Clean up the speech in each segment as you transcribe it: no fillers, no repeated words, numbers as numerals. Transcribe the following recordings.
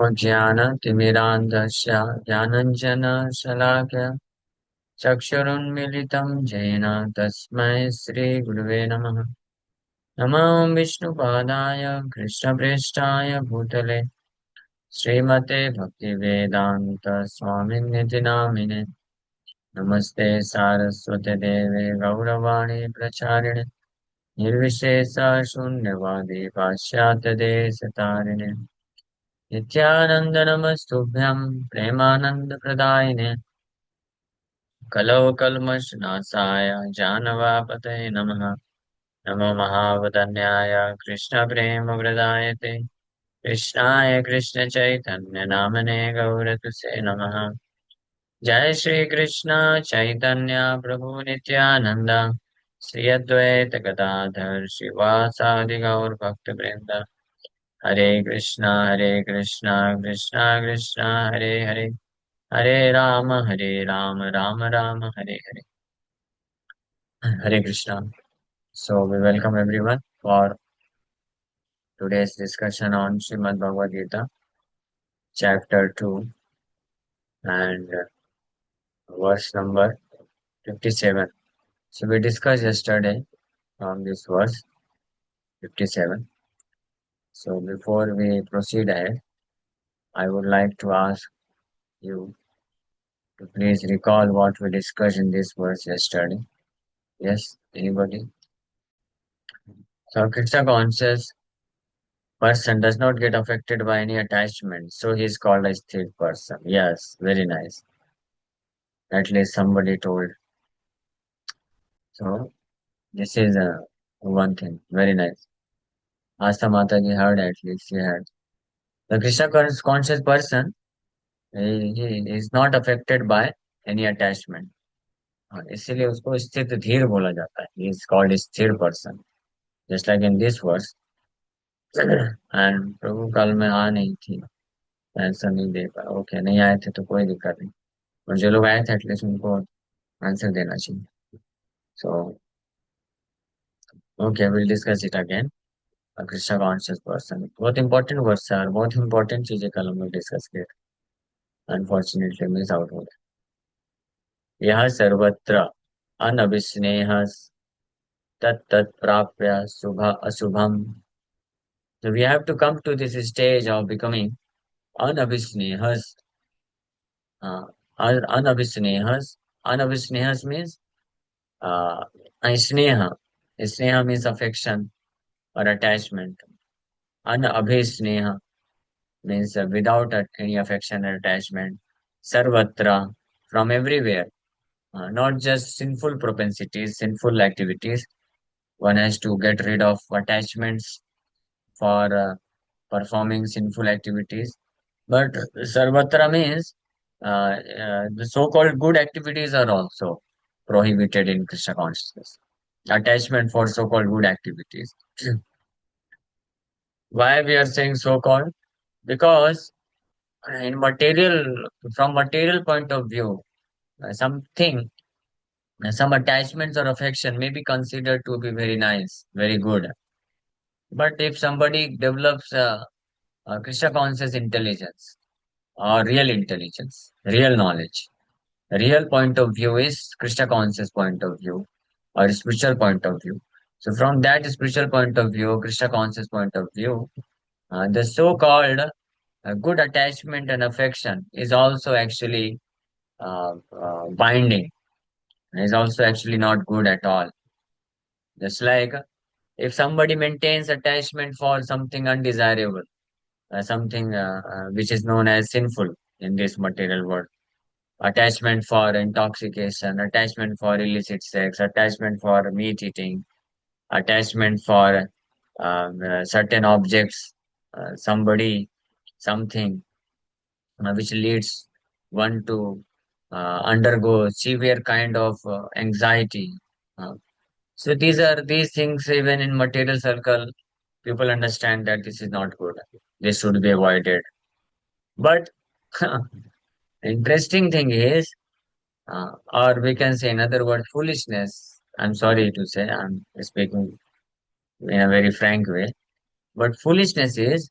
ज्ञानतिमिरान्धस्य ज्ञानञ्जनशलाकया चक्षुरुन्मीलितं येन तस्मै श्रीगुरुवे नमः। नमो विष्णुपादाय कृष्णप्रेष्ठाय भूतले श्रीमते भक्तिवेदान्त स्वामिनिति नामिने। नमस्ते सारस्वते देवे गौरवाणी प्रचारिणे निर्विशेष शून्यवादी पाश्चात्यदेशतारिणे नित्यानन्द नमस्तुभ्यं प्रेमानन्दप्रदायिने कलौ कल्मषनाशाय जानवापतये नमः। नमो महावदन्याय कृष्णप्रेमवृदायते कृष्णाय कृष्णचैतन्यनामने गौरतुसे नमः। जय श्री कृष्ण चैतन्य प्रभु नित्यानंद श्री अद्वैत गदाधर शिवासादि गौर भक्तवृंद हरे Krishna Krishna Krishna Hare Hare Hare Ram Ram Ram Hare Hare Hare Krishna. So we welcome everyone for today's discussion on Srimad Bhagavad Gita, chapter 2 and verse number 57. So we discussed yesterday on this verse 57. So before we proceed ahead, I would like to ask you to please recall what we discussed in this verse yesterday. Yes, anybody? So Krishna conscious person does not get affected by any attachment, so he is called a sthir person. Yes, very nice. At least somebody told. So this is one thing. Very nice. Asta Mataji heard at least she had. The Krishna conscious person he is not affected by any attachment. हाँ, इसीलिए उसको स्थित धीर बोला जाता है. He is called a स्थिर person. Just like in this verse. And प्रभु कल में आ नहीं थी. आंसर नहीं दे पाया. ओके नहीं आए थे तो कोई दिक्कत नहीं. और जो लोग आए थे एटलीस्ट उनको आंसर देना चाहिए. So okay, we'll discuss it again. A Krishna conscious person. बहुत important वर्ड्स है और बहुत important चीजें कल हम लोग डिस्कस किए. अनफॉर्चुनेटली मिस आउट हो गया. यह सर्वत्र अनभिस्नेह तत् प्राप्य शुभ अशुभम. So we have to come to this stage of becoming unabhisnehas. Uh, unabhisnehas. Unabhisnehas means uh, sneha. Sneha means affection or attachment. Unabhisneha means without any affection or attachment. Sarvatra, from everywhere. Not just sinful propensities, sinful activities. One has to get rid of attachments for performing sinful activities. But sarvatra means the so-called good activities are also prohibited in Krishna consciousness. Attachment for so-called good activities. Why we are saying so-called? Because in material, from material point of view, something, some attachments or affection may be considered to be very nice, very good. But if somebody develops Krishna conscious intelligence or real intelligence, real knowledge, real point of view is Krishna conscious point of view or spiritual point of view. So from that spiritual point of view, Krishna conscious point of view, the so-called good attachment and affection is also actually binding, is also actually not good at all. Just like if somebody maintains attachment for something undesirable, something which is known as sinful in this material world, attachment for intoxication, attachment for illicit sex, attachment for meat eating, attachment for certain objects, somebody, something which leads one to undergo severe kind of anxiety. Uh, so these things even in material circle, people understand that this is not good. This should be avoided. But interesting thing is, or we can say another word, foolishness. I'm sorry to say, I'm speaking in a very frank way, but foolishness is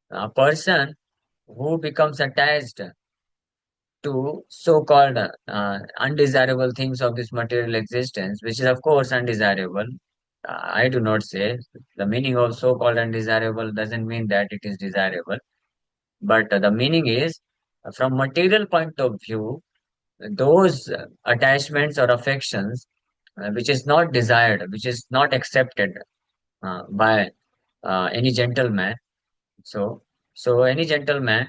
a person who becomes attached to so-called undesirable things of this material existence, which is of course undesirable. I do not say the meaning of so-called undesirable doesn't mean that it is desirable, but the meaning is from material point of view, those attachments or affections which is not desired, which is not accepted by any gentleman. So, so any gentleman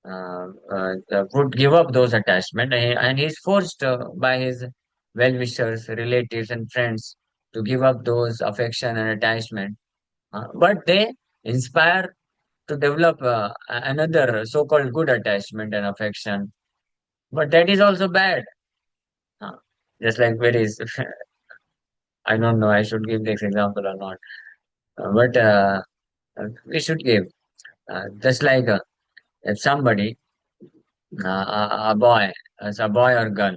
would give up those attachment, and he's forced by his well-wishers, relatives, and friends to give up those affection and attachment. But they inspire to develop another so-called good attachment and affection. But that is also bad. Uh, just like very, I don't know, I should give this example or not. But we should give. Just like if somebody, a boy, as a boy or girl,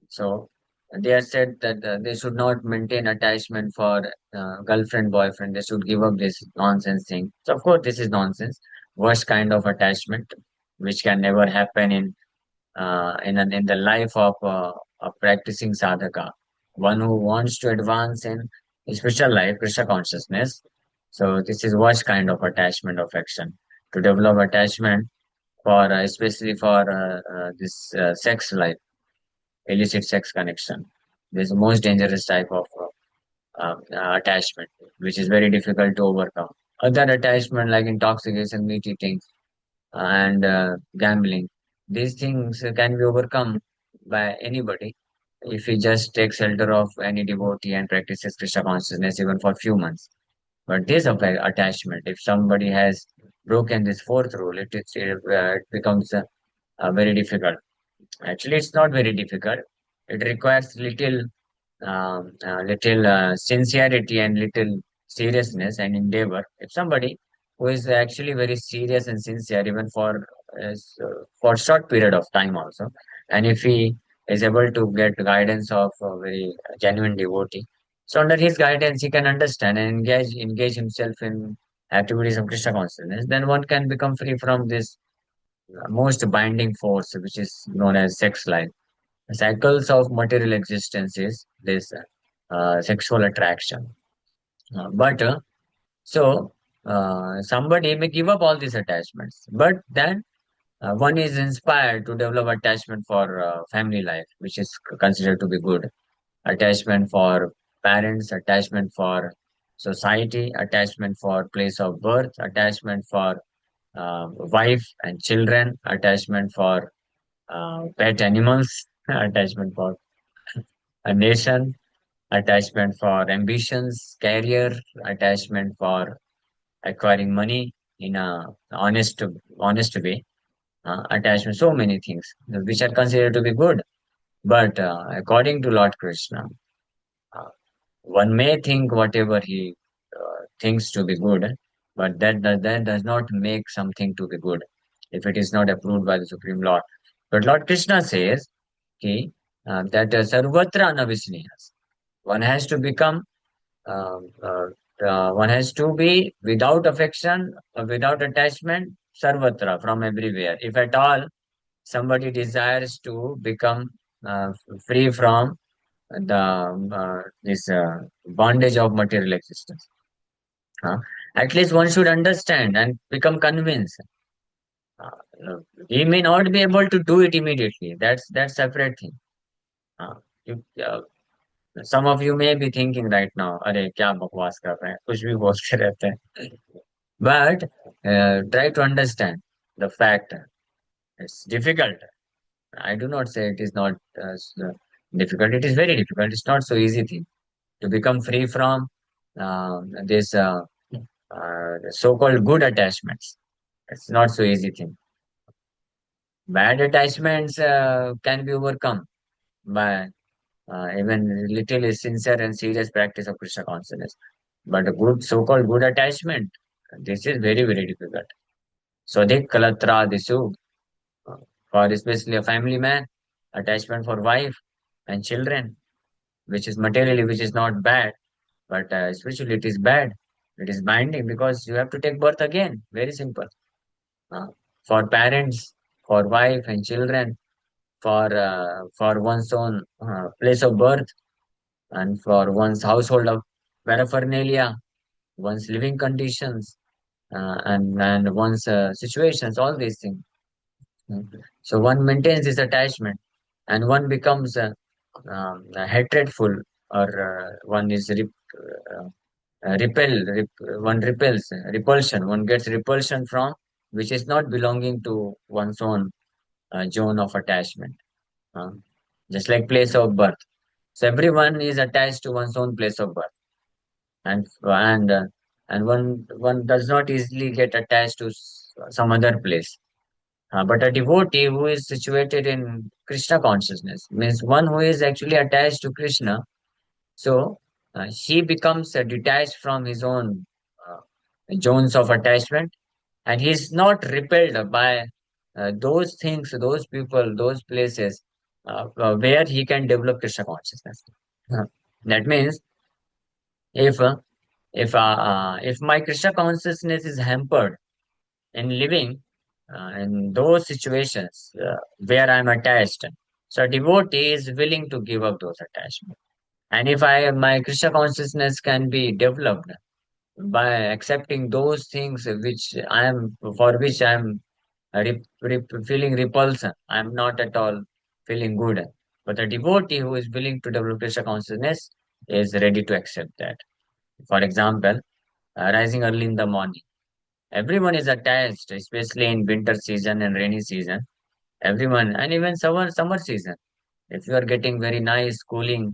so they are said that they should not maintain attachment for girlfriend, boyfriend. They should give up this nonsense thing. So of course, this is nonsense. Worst kind of attachment, which can never happen in the life of a practicing sadhaka, one who wants to advance in spiritual life, Krishna consciousness. So this is worst kind of attachment affection. To develop attachment for especially for this sex life, illicit sex connection. This is the most dangerous type of attachment, which is very difficult to overcome. Other attachment like intoxication, meat eating, and gambling. These things can be overcome by anybody if he just takes shelter of any devotee and practices Krishna consciousness even for few months. But this of attachment, if somebody has broken this fourth rule, it becomes very difficult. Actually, it's not very difficult. It requires little sincerity and little seriousness and endeavor. If somebody who is actually very serious and sincere, even for short period of time also, and if he is able to get guidance of a very genuine devotee, so under his guidance he can understand and engage himself in activities of Krishna consciousness. Then one can become free from this most binding force, which is known as sex life. Cycles of material existence is this sexual attraction. But so somebody may give up all these attachments, but then one is inspired to develop attachment for family life, which is considered to be good. Attachment for parents, attachment for society, attachment for place of birth, attachment for wife and children, attachment for pet animals, attachment for a nation, attachment for ambitions, career, attachment for acquiring money in a honest way, attachment, so many things which are considered to be good. But according to Lord Krishna, uh, one may think whatever he thinks to be good, but that does not make something to be good if it is not approved by the Supreme Lord. But Lord Krishna says that sarvatra navisnehas. One has to become Um, uh, one has to be without affection, without attachment, sarvatra, from everywhere. If at all somebody desires to become free from the this bondage of material existence, uh, at least one should understand and become convinced. Uh, uh, he may not be able to do it immediately. That's separate thing. Uh, you, some of you may be thinking right now, अरे क्या बकवास कर रहे हैं कुछ भी बोलते रहते हैं but try to understand the fact. It's difficult. I do not say it is not difficult. It is very difficult. It's not so easy thing to become free from this so-called good attachments. It's not so easy thing. Bad attachments can be overcome by even little sincere and serious practice of Krishna consciousness. But a good so-called good attachment, this is very, very difficult. So they kalatra disu for especially a family man, attachment for wife and children, which is materially, which is not bad, but spiritually it is bad. It is binding because you have to take birth again. Very simple. Uh, for parents, for wife and children, for one's own place of birth, and for one's household of paraphernalia, one's living conditions, and one's situations, all these things. Mm. So one maintains this attachment, and one becomes hatredful, or one is one repels, repulsion. One gets repulsion from which is not belonging to one's own zone of attachment. Uh, just like place of birth. So everyone is attached to one's own place of birth, and one does not easily get attached to some other place. But a devotee who is situated in Krishna consciousness means one who is actually attached to Krishna. So he becomes detached from his own uh, zones of attachment, and he is not repelled by those things, those people, those places where he can develop Krishna consciousness. Uh, that means if uh, if my Krishna consciousness is hampered in living in those situations where I'm attached, so a devotee is willing to give up those attachments. And if my Krishna consciousness can be developed by accepting those things for which I'm feeling repulsion, I'm not at all feeling good. But a devotee who is willing to develop Krishna consciousness is ready to accept that. For example, rising early in the morning. Everyone is attached, especially in winter season and rainy season. Everyone, and even summer season. If you are getting very nice cool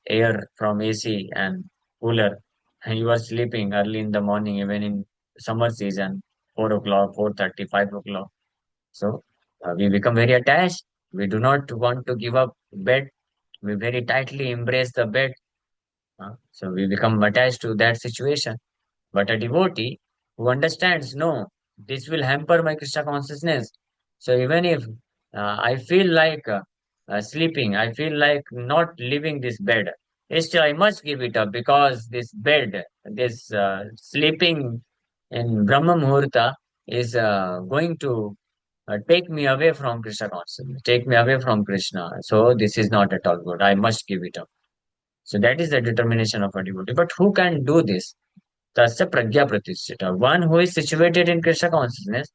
air from AC and cooler, and you are sleeping early in the morning, even in summer season, 4 o'clock, 4:30, 5 o'clock. So we become very attached. We do not want to give up bed. We very tightly embrace the bed. So we become attached to that situation. But a devotee who understands, no, this will hamper my Krishna consciousness. So even if I feel like sleeping, I feel like not leaving this bed, still I must give it up, because this bed, this sleeping in Brahma Muhurta is going to take me away from Krishna consciousness, take me away from Krishna. So this is not at all good. I must give it up. So that is the determination of a devotee. But who can do this? Tasya pragya pratisthita. One who is situated in Krishna consciousness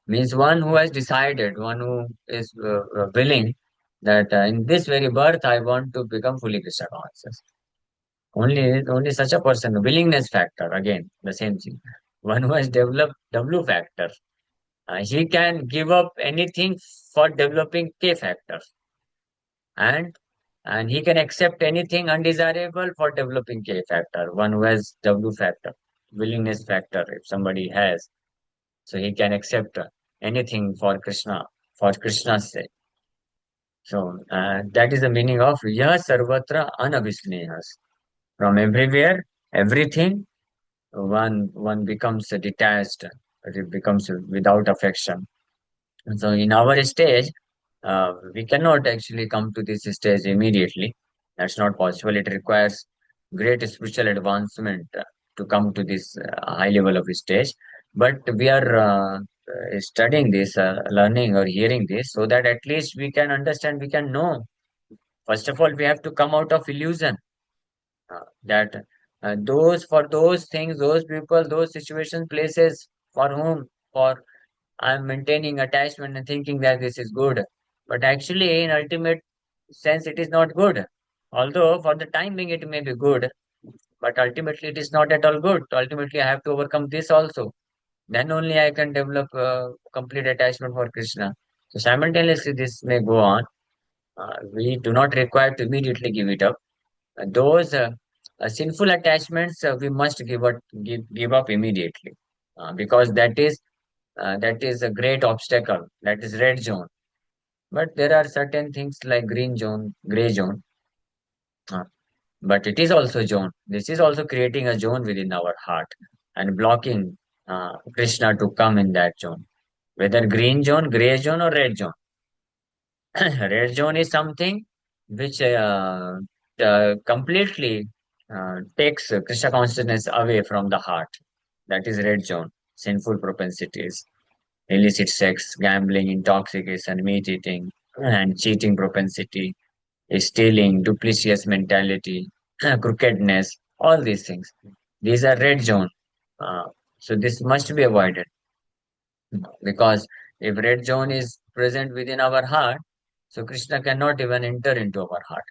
means one who has decided, one who is willing that in this very birth I want to become fully Krishna conscious. Only such a person, willingness factor, again, the same thing. One who has developed W factor, he can give up anything for developing K factor, and and he can accept anything undesirable for developing K factor. One who has W factor, willingness factor, if somebody has, so he can accept anything for Krishna, for Krishna's sake. So that is the meaning of Yah Sarvatra Anabhisnehas. From everywhere, everything, one becomes detached, it becomes without affection. And so in our stage, we cannot actually come to this stage immediately. That's not possible. It requires great spiritual advancement to come to this high level of stage. But we are studying this, learning or hearing this, so that at least we can understand, we can know. First of all, we have to come out of illusion that those things, those people, those situations, places for whom, for I'm maintaining attachment and thinking that this is good. But actually, in ultimate sense, it is not good. Although for the time being it may be good, but ultimately it is not at all good. Ultimately, I have to overcome this also. Then only I can develop complete attachment for Krishna. So simultaneously, this may go on. We do not require to immediately give it up. Those sinful attachments we must give up immediately, because that is a great obstacle. That is red zone. But there are certain things like green zone, gray zone. Uh, but it is also zone. This is also creating a zone within our heart and blocking Krishna to come in that zone. Whether green zone, gray zone, or red zone. Red zone is something which completely takes Krishna consciousness away from the heart. That is red zone. sinful propensities, illicit sex, gambling, intoxication, meat eating, and cheating propensity, stealing, duplicitous mentality, crookedness, all these things. These are red zone. Uh, so this must be avoided because if red zone is present within our heart, so Krishna cannot even enter into our heart.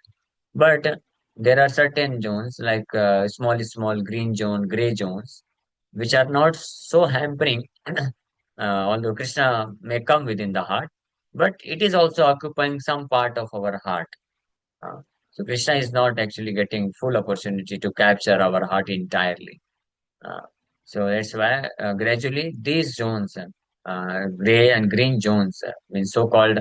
But there are certain zones like small green zone, gray zones, which are not so hampering, although Krishna may come within the heart, but it is also occupying some part of our heart. Uh, so Krishna is not actually getting full opportunity to capture our heart entirely. Uh, so that's why gradually these zones, gray and green zones, means so-called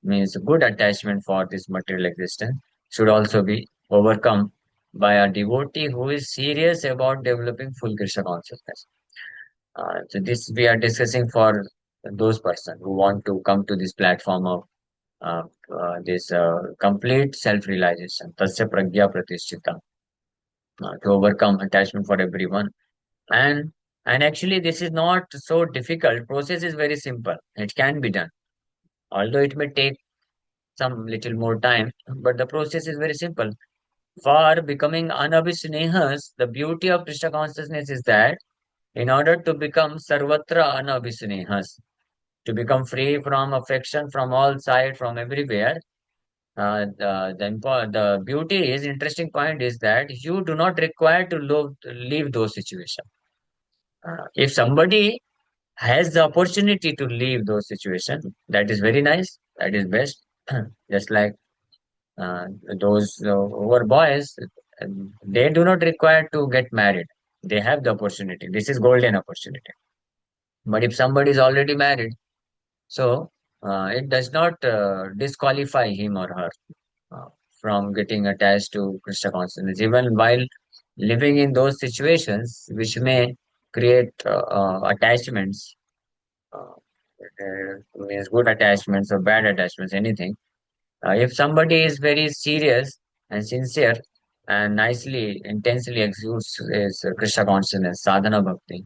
means good attachment for this material existence, should also be overcome by a devotee who is serious about developing full Krishna consciousness. So this we are discussing for those persons who want to come to this platform of uh, this complete self-realization, tasya pragya pratisthita, to overcome attachment for everyone. And and actually, this is not so difficult. Process is very simple. It can be done, although it may take some little more time, but the process is very simple. For becoming anabhisnehas, the beauty of Krishna consciousness is that in order to become sarvatra anabhisnehas, to become free from affection from all sides, from everywhere, the beauty is interesting point is that you do not require to leave those situations. If somebody has the opportunity to leave those situations, that is very nice. That is best. Just like uh, those who are boys, they do not require to get married. They have the opportunity. This is golden opportunity. But if somebody is already married, so it does not disqualify him or her uh, from getting attached to Krishna consciousness, even while living in those situations which may create attachments, uh, means good attachments or bad attachments, anything. If somebody is very serious and sincere and nicely, intensely exudes his Krishna consciousness, sadhana bhakti,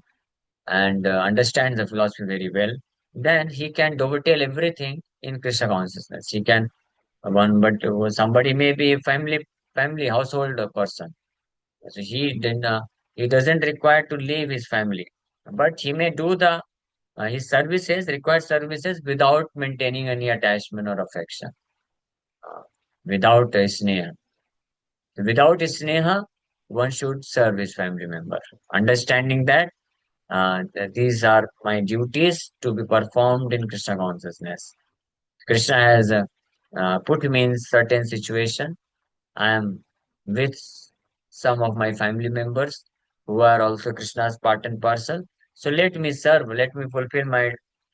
and understands the philosophy very well, then he can dovetail everything in Krishna consciousness. He can but somebody may be a family household person. So he doesn't require to leave his family, but he may do the his services, required services, without maintaining any attachment or affection, uh, without sneha. Without sneha, one should serve his family member, understanding that these are my duties to be performed in Krishna consciousness. Krishna has put me in certain situation. I am with some of my family members who are also Krishna's part and parcel. So let me serve, let me fulfill my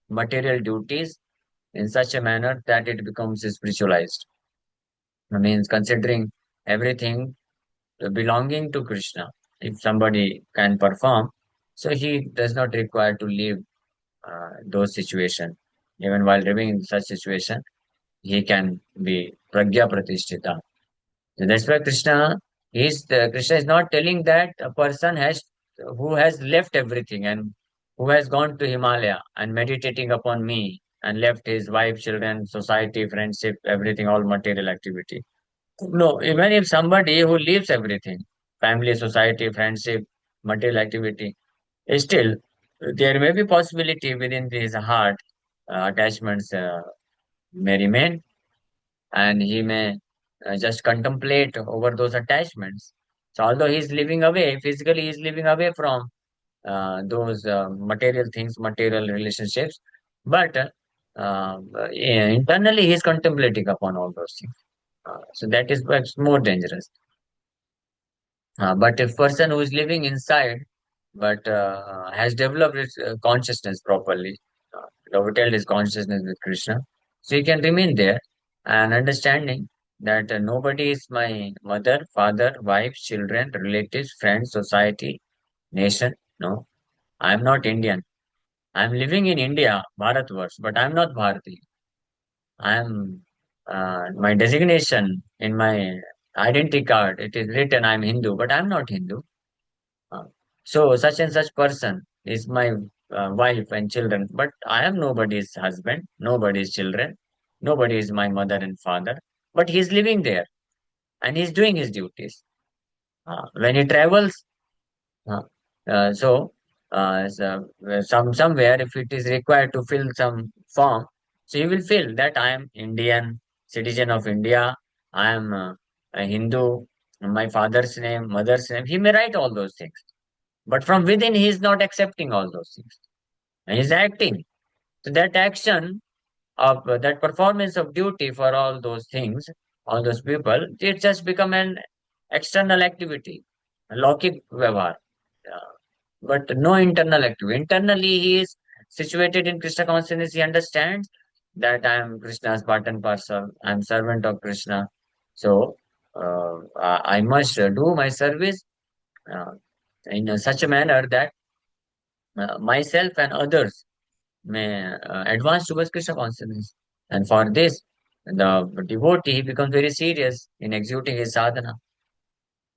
material duties in such a manner that it becomes spiritualized. I mean, considering everything belonging to Krishna, if somebody can perform, so he does not require to leave those situations. Even while living in such situation, he can be pragya pratisthita. So that's why Krishna is not telling that a person has who has left everything and who has gone to Himalaya and meditating upon me and left his wife, children, society, friendship, everything, all material activity. No, even if somebody who leaves everything, family, society, friendship, material activity, still there may be possibility within his heart attachments may remain, and he may just contemplate over those attachments. So, although he's living away, physically he's living away from those material things, material relationships, but internally he's contemplating upon all those things. So that is perhaps more dangerous. But if person who is living inside but has developed his consciousness properly, dovetailed his consciousness with Krishna, so he can remain there and understanding that nobody is my mother, father, wife, children, relatives, friends, society, nation. No, I am not Indian. I am living in India, Bharatvarsh, but I am not Bharati. I am my designation in my identity card. It is written I am Hindu, but I am not Hindu. Uh, so such and such person is my wife and children, but I am nobody's husband, nobody's children, nobody is my mother and father. But he's living there and he's doing his duties. When he travels, uh, so, somewhere if it is required to fill some form, so he will fill that I am Indian, citizen of India, I am a Hindu, my father's name, mother's name. He may write all those things, but from within he is not accepting all those things, and he's acting. So that action of that performance of duty for all those things, all those people, it just become an external activity, a Laukik Vyavhar. Uh, but no internal activity. Internally, he is situated in Krishna consciousness. He understands that I am Krishna's part and parcel. I am servant of Krishna. So I must do my service uh, in such a manner that myself and others may advance towards Krishna consciousness. And for this, the devotee becomes very serious in executing his sadhana.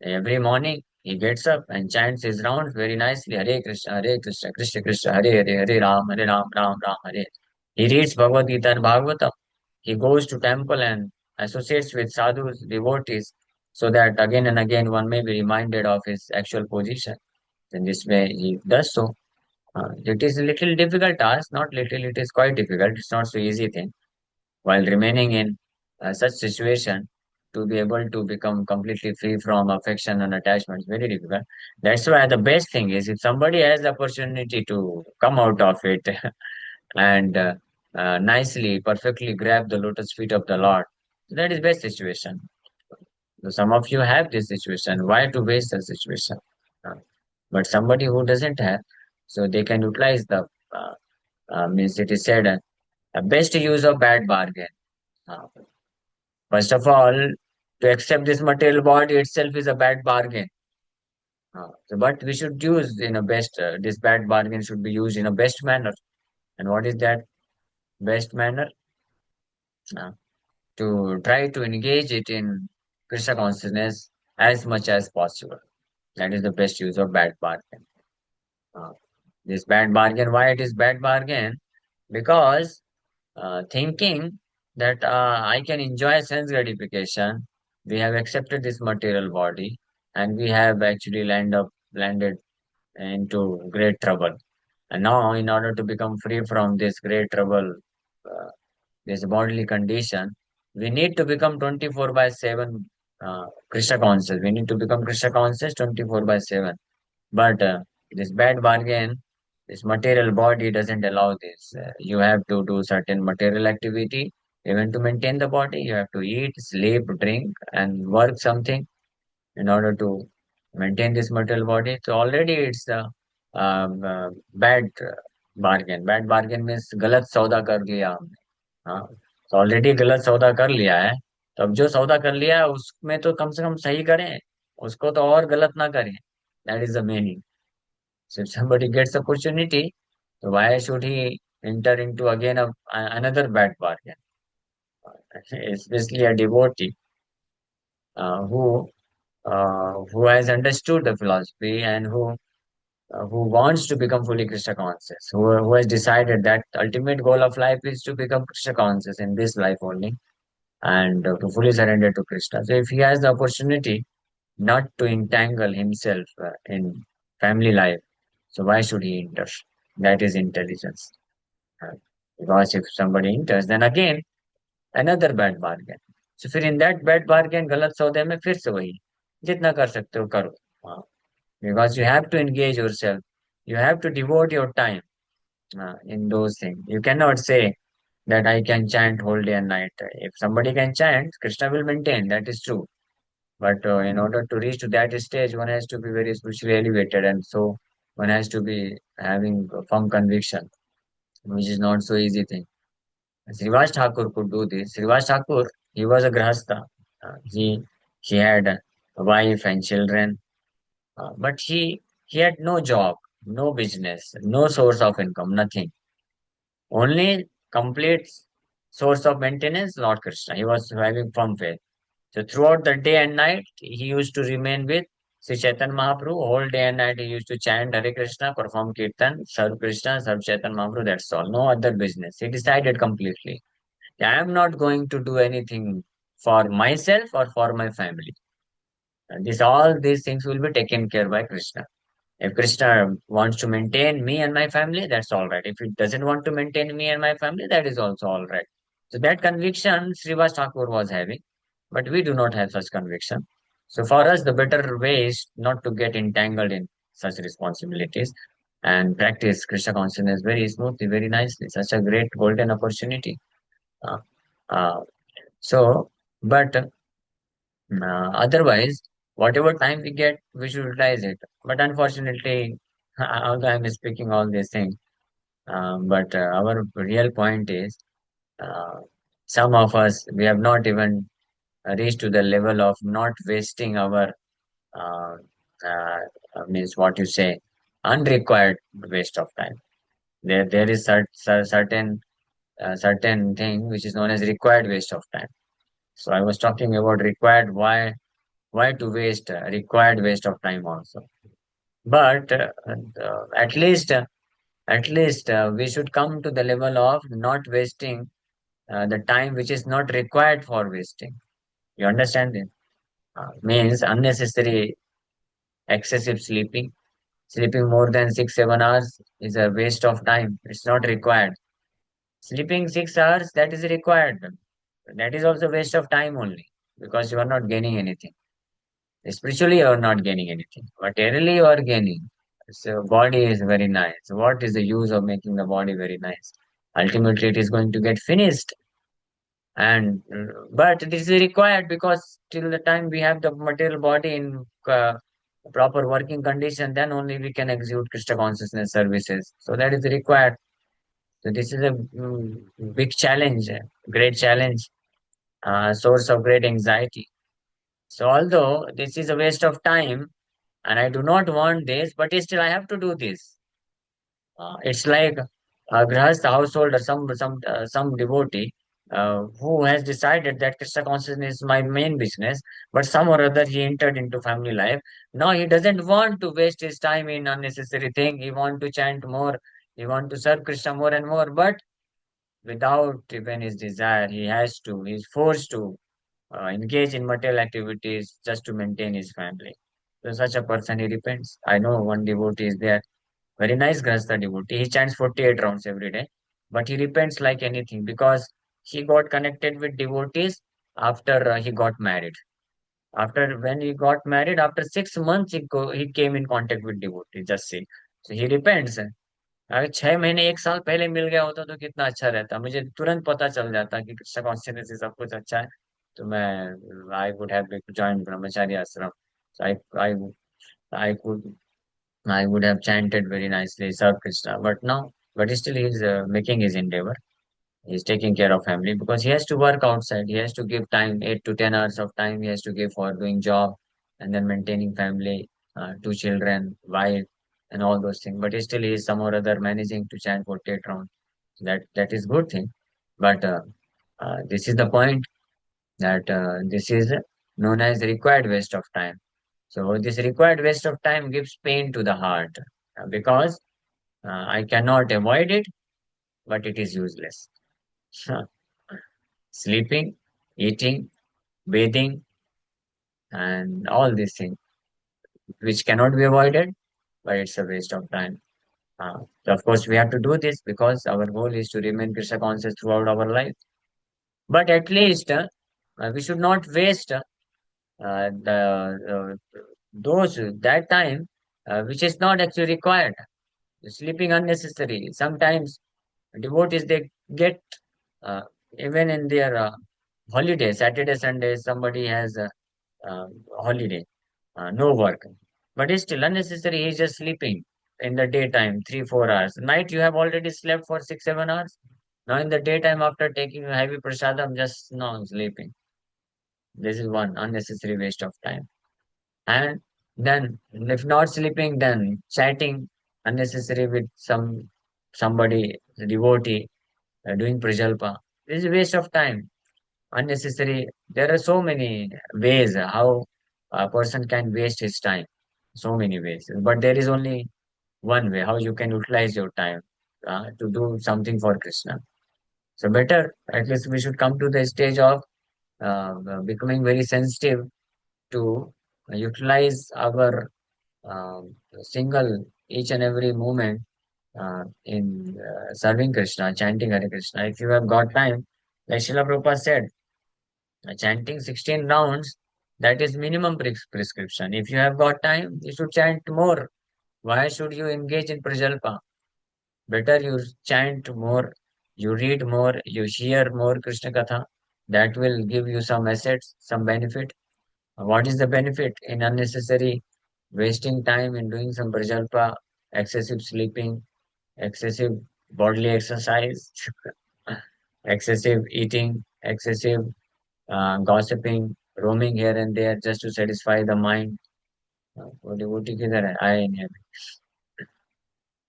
Every morning he gets up and chants his rounds very nicely. Hare Krishna, Krishna Krishna, Hare Hare, Hare Ram, Ram Ram, Hare. He reads Bhagavad Gita and Bhagavatam. He goes to temple and associates with sadhus, devotees, so that again and again one may be reminded of his actual position. In this way, he does so. It is a little difficult task, not little, it is quite difficult. It's not so easy thing. While remaining in such situation, to be able to become completely free from affection and attachment is very difficult. That's why the best thing is if somebody has the opportunity to come out of it and nicely, perfectly grab the lotus feet of the Lord, that is best situation. So some of you have this situation. Why to waste the situation? Uh, but somebody who doesn't have, so they can utilize the means it is said best use of bad bargain. Uh, First of all, to accept this material body itself is a bad bargain. So but we should use in a best, this bad bargain should be used in a best manner. And what is that best manner? Uh, to try to engage it in Krishna consciousness as much as possible. That is the best use of bad bargain. Uh, this bad bargain, why it is bad bargain? Because thinking that I can enjoy sense gratification, we have accepted this material body, and we have actually landed into great trouble. And now, in order to become free from this great trouble, uh, this bodily condition, we need to become 24 by 7 Krishna conscious. We need to become Krishna conscious 24 by 7. But this bad bargain, this material body doesn't allow this. You have to do certain material activity even to maintain the body. You have to eat, sleep, drink, and work something in order to maintain this material body. So already it's a bad bargain. Bad bargain means गलत सौदा कर लिया हमने. हाँ, तो already गलत सौदा कर लिया है. तो अब जो सौदा कर लिया है उसमें तो कम से कम सही करें. उसको तो और गलत ना करें. That is the meaning. So if somebody gets opportunity, so why should he enter into again another bad bargain? Especially a devotee uh, who who has understood the philosophy and who wants to become fully Krishna conscious, who has decided that the ultimate goal of life is to become Krishna conscious in this life only and to fully surrender to Krishna. So if he has the opportunity not to entangle himself in family life, so why should he enter? That is intelligence. Uh, Because if somebody enters, then again another bad bargain. So फिर in that bad bargain गलत सौदे में फिर से वही जितना कर सकते हो करो. हाँ, because you have to engage yourself, you have to devote your time in those things. You cannot say that I can chant whole day and night. If somebody can chant, Krishna will maintain. That is true. But in order to reach to that stage, one has to be very spiritually elevated, and so one has to be having a firm conviction, which is not so easy thing. Srivas Thakur could do this. Srivas Thakur, he was a grahastha. He had a wife and children, but he had no job, no business, no source of income, nothing. Only complete source of maintenance, Lord Krishna. He was having firm faith. So throughout the day and night, he used to remain with Sri Chaitanya Mahaprabhu, whole day and night he used to chant Hare Krishna, perform Kirtan, serve Krishna, serve Chaitanya Mahaprabhu, that's all. No other business. He decided completely. I am not going to do anything for myself or for my family. And this all these things will be taken care by Krishna. If Krishna wants to maintain me and my family, that's all right. If he doesn't want to maintain me and my family, that is also all right. So that conviction Srivas Thakur was having, but we do not have such conviction. So for us, the better way is not to get entangled in such responsibilities and practice Krishna consciousness very smoothly, very nicely. Such a great golden opportunity. Uh, uh, so, but otherwise, whatever time we get, we should utilize it. But unfortunately, although I'm speaking all these things, but our real point is, uh, some of us we have not even reached to the level of not wasting our uh, means what you say unrequired waste of time. There is certain thing which is known as required waste of time. So I was talking about required. Why to waste required waste of time also? But at least we should come to the level of not wasting the time which is not required for wasting. You understand it? Means unnecessary excessive sleeping. Sleeping more than 6 7 hours is a waste of time. It's not required. Sleeping 6 hours, that is required. That is also waste of time only, because you are not gaining anything. Spiritually, you are not gaining anything. Materially, you are gaining. So, body is very nice. What is the use of making the body very nice? Ultimately, it is going to get finished. And but this is required because till the time we have the material body in proper working condition, then only we can execute Krishna consciousness services. So that is required. So this is a big challenge, great challenge, source of great anxiety. So although this is a waste of time, and I do not want this, but still I have to do this. It's like a grahast household or some devotee who has decided that Krishna consciousness is my main business, but some or other he entered into family life. Now he doesn't want to waste his time in unnecessary thing. He want to chant more. He want to serve Krishna more and more, but without even his desire, he has to. He's forced to engage in material activities just to maintain his family. So such a person he repents. I know one devotee is there, very nice Grahastha devotee. He chants 48 rounds every day, but he repents like anything because he got connected with devotees after he got married. After when he got married, after 6 months he came in contact with devotees. Just see. So he repents. अगर 6 महीने 1 साल पहले मिल गया होता तो कितना अच्छा रहता, मुझे तुरंत पता चल जाता कि कृष्ण कॉन्शियसनेस से सब कुछ अच्छा है, तो मैं I would have join Brahmachari ashram. I I I could I would have chanted very nicely, served Krishna, but no, but still he's making his endeavor. He's taking care of family because he has to work outside. He has to give time, 8 to 10 hours of time. He has to give for doing job and then maintaining family, 2 children, wife, and all those things. But still, he is some or other managing to chant 48 rounds. That is good thing. But this is the point that this is known as required waste of time. So this required waste of time gives pain to the heart because I cannot avoid it, but it is useless. Sleeping, eating, bathing, and all these things, which cannot be avoided, but it's a waste of time. So of course, we have to do this because our goal is to remain Krishna conscious throughout our life. But at least we should not waste the those that time which is not actually required. Sleeping unnecessary. Sometimes devotees they get uh, even in their holiday, Saturday, Sunday, somebody has a holiday, no work, but it's still unnecessary. He's just sleeping in the daytime, 3 4 hours. Night you have already slept for 6 7 hours. Now in the daytime, after taking a heavy prasadam, just now sleeping. This is one unnecessary waste of time. And then, if not sleeping, then chatting unnecessary with somebody, devotee, doing prajalpa. This is a waste of time. Unnecessary. There are so many ways how a person can waste his time. so many ways, but there is only one way how you can utilize your time to do something for Krishna. So better, at least we should come to the stage of becoming very sensitive to utilize our single each and every moment in serving Krishna, chanting Hare Krishna. If you have got time, like Srila Prabhupada said, chanting 16 rounds, that is minimum prescription. If you have got time, you should chant more. Why should you engage in prajalpa? Better you chant more, you read more, you hear more Krishna Katha. That will give you some assets, some benefit. What is the benefit in unnecessary wasting time in doing some prajalpa, excessive sleeping, excessive bodily exercise, excessive eating, excessive gossiping, roaming here and there just to satisfy the mind? वो devotee किधर है? आए नहीं अभी।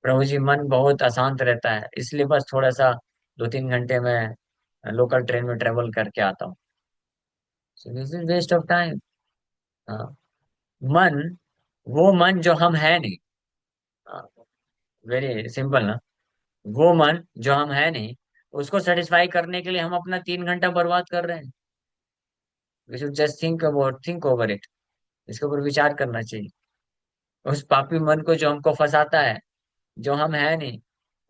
प्रभु जी, मन बहुत अशांत रहता है, इसलिए बस थोड़ा सा 2-3 घंटे में लोकल ट्रेन में ट्रेवल करके आता हूँ। So this is waste of time. मन, वो मन जो हम है नहीं, वेरी सिंपल ना, वो मन जो हम है नहीं, उसको सेटिस्फाई करने के लिए हम अपना 3 घंटा बर्बाद कर रहे हैं। We should just think over it. इसके ऊपर विचार करना चाहिए। उस पापी मन को जो हमको फंसाता है, जो हम है नहीं,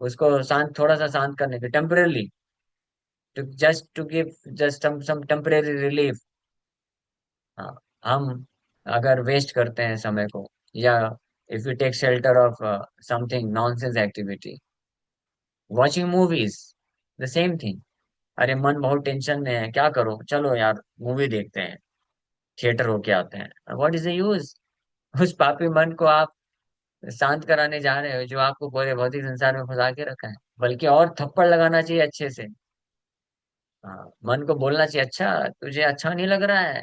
उसको शांत, थोड़ा सा शांत करने के temporarily, to give just some temporary relief. हाँ, हम अगर वेस्ट करते हैं समय को, या if you take shelter of something nonsense activity, watching movies, the same thing. अरे मन बहुत टेंशन में है, क्या करो, चलो यार मूवी देखते हैं, थिएटर होके आते हैं। What is the use? उस पापी मन को आप शांत कराने जा रहे हो, जो आपको पूरे भौतिक संसार में फंसा के रखा है। बल्कि और थप्पड़ लगाना चाहिए अच्छे से। हाँ, मन को बोलना चाहिए, अच्छा तुझे अच्छा नहीं लग रहा है,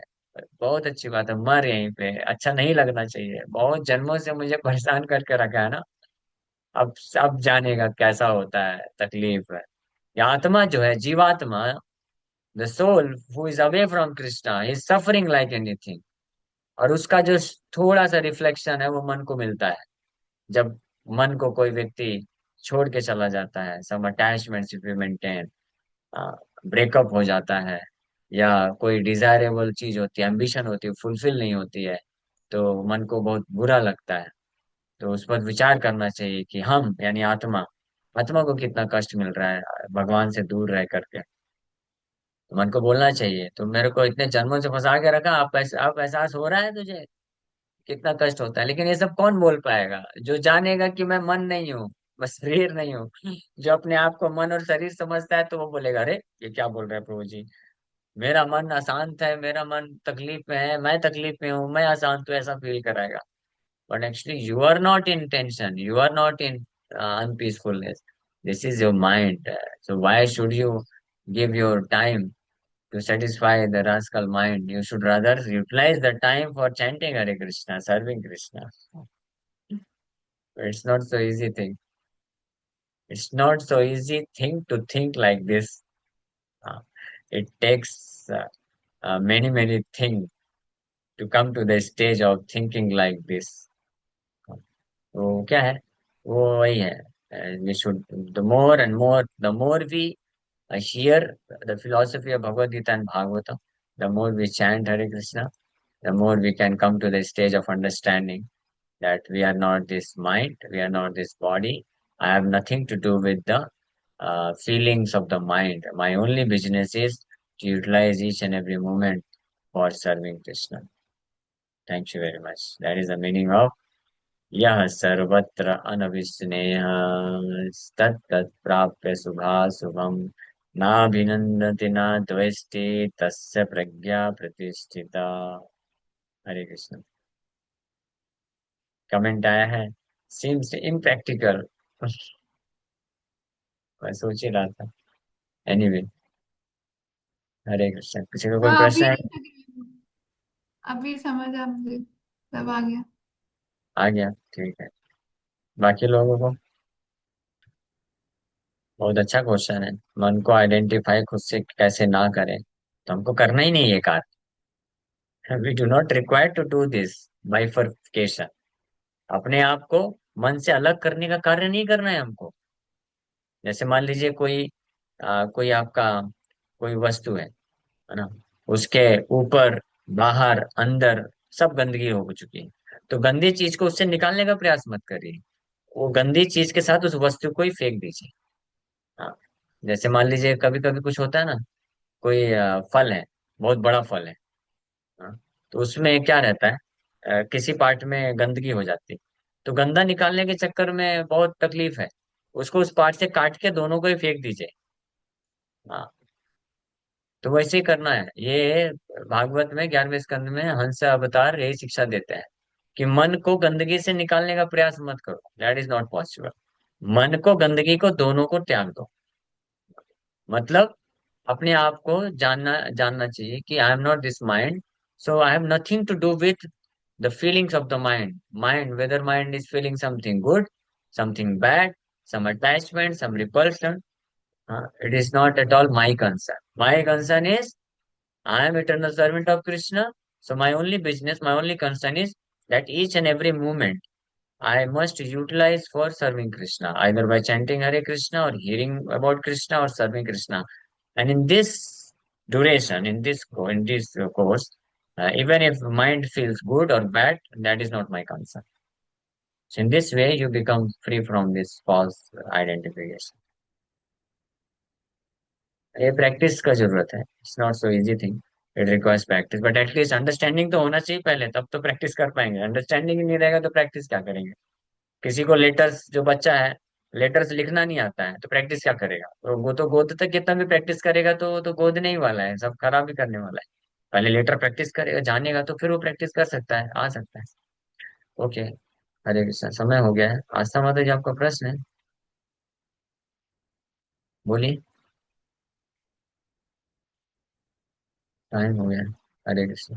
बहुत अच्छी बात है, मर यहीं पे, अच्छा नहीं लगना चाहिए, बहुत जन्मों से मुझे परेशान करके रखा है ना। अब जानेगा कैसा होता है तकलीफ है। ये आत्मा जो है, जीवात्मा, the soul who is away from Krishna is suffering like anything. और उसका जो थोड़ा सा रिफ्लेक्शन है वो मन को मिलता है। जब मन को कोई व्यक्ति छोड़ के चला जाता है, some attachment if you maintain, breakup हो जाता है, या कोई डिजायरेबल चीज होती है, एम्बिशन होती है, फुलफिल नहीं होती है, तो मन को बहुत बुरा लगता है। तो उस पर विचार करना चाहिए कि हम यानी आत्मा, आत्मा को कितना कष्ट मिल रहा है भगवान से दूर रह करके। तो मन को बोलना चाहिए, तो मेरे को इतने जन्मों से फंसा के रखा, आप एहसास हो रहा है तुझे कितना कष्ट होता है? लेकिन ये सब कौन बोल पाएगा? जो जानेगा कि मैं मन नहीं हूँ, मैं शरीर नहीं हूँ। जो अपने आप को मन और शरीर समझता है, तो वो बोलेगा, अरे ये क्या बोल रहे हैं प्रभु जी, मेरा मन अशांत है, मेरा मन तकलीफ में है, मैं तकलीफ में हूँ, मैं अशांत हूँ, ऐसा फील कराएगा। But actually you are not in tension, you are not in unpeacefulness, this is your mind. So why should you give your time to satisfy the rascal mind? You should rather utilize the time for chanting Hare Krishna, serving Krishna. It's not so easy thing. It's not so easy thing to think like this. Uh, it takes many things to come to the stage of thinking like this. तो क्या है, वो वही है। We should, the more we hear the philosophy of Bhagavad Gita and Bhagavatam, the more we chant Hare Krishna, the more we can come to the stage of understanding that we are not this mind, we are not this body. I have nothing to do with the feelings of the mind. My only business is to utilize each and every moment for serving Krishna. Thank you very much. That is the meaning of यह सर्वत्र अनभिस्नेह तत्तत् प्राप्य शुभाशुभम् नाभिनन्दति न द्वेष्टि तस्य प्रज्ञा प्रतिष्ठिता। हरे Krishna. Comment आया है, सीम्स इम्प्रैक्टिकल। मैं सोच ही रहा था। एनीवे, हरे कृष्ण। किसी का कोई हाँ, प्रश्न है? अभी समझ आ मुझे, सब आ गया। आ गया, ठीक है। बाकी लोगों को बहुत अच्छा क्वेश्चन है। मन को आइडेंटिफाई खुद से कैसे ना करें, तो हमको करना ही नहीं है कार्य। We do not require to do this bifurcation. अपने आप को मन से अलग करने का कार्य नहीं करना है हमको। जैसे मान लीजिए कोई कोई आपका कोई वस्तु है ना, उसके ऊपर बाहर अंदर सब गंदगी हो चुकी है, तो गंदी चीज को उससे निकालने का प्रयास मत करिए। वो गंदी चीज के साथ उस वस्तु को ही फेंक दीजिए। हाँ। जैसे मान लीजिए कभी कभी कुछ होता है ना, कोई फल है, बहुत बड़ा फल है। हाँ। तो उसमें क्या रहता है, किसी पार्ट में गंदगी हो जाती है, तो गंदा निकालने के चक्कर में बहुत तकलीफ है। उसको उस पार्ट से काट के दोनों को ही फेंक दीजिए। हाँ। तो वैसे ही करना है ये। भागवत में 11वें स्कंद में हंस अवतार यही शिक्षा देते हैं कि मन को गंदगी से निकालने का प्रयास मत करो, दैट इज नॉट पॉसिबल। मन को गंदगी को दोनों को त्याग दो। मतलब अपने आप को जानना जानना चाहिए कि I am not this mind, so I have nothing to do with the feelings of the mind. Mind, whether mind is feeling something good, something bad, some attachment, some repulsion, it is not at all my concern. My concern is I am eternal servant of Krishna. So my only business, my only concern is that each and every moment I must utilize for serving Krishna, either by chanting Hare Krishna or hearing about Krishna or serving Krishna. And in this duration, in this course, even if mind feels good or bad, that is not my concern. So in this way, you become free from this false identification. ये practice का जरूरत है, it's not so easy thing, it requires practice, but at least understanding तो होना चाहिए पहले, तब तो प्रैक्टिस कर पाएंगे। अंडरस्टैंडिंग ही नहीं रहेगा तो प्रैक्टिस क्या करेंगे। किसी को लेटर्स, जो बच्चा है, लेटर्स लिखना नहीं आता है तो प्रैक्टिस क्या करेगा, तो वो तो गोद तक कितना भी प्रैक्टिस करेगा तो वो तो गोदने ही वाला है, सब खराब ही करने वाला है। पहले लेटर प्रैक्टिस करेगा, जानेगा, तो फिर वो प्रैक्टिस कर सकता है, आ सकता है। ओके। हरे कृष्ण, समय हो गया है। आस्था माता जी आपका प्रश्न है, बोलिए। टाइम हो गया है। हरे कृष्ण।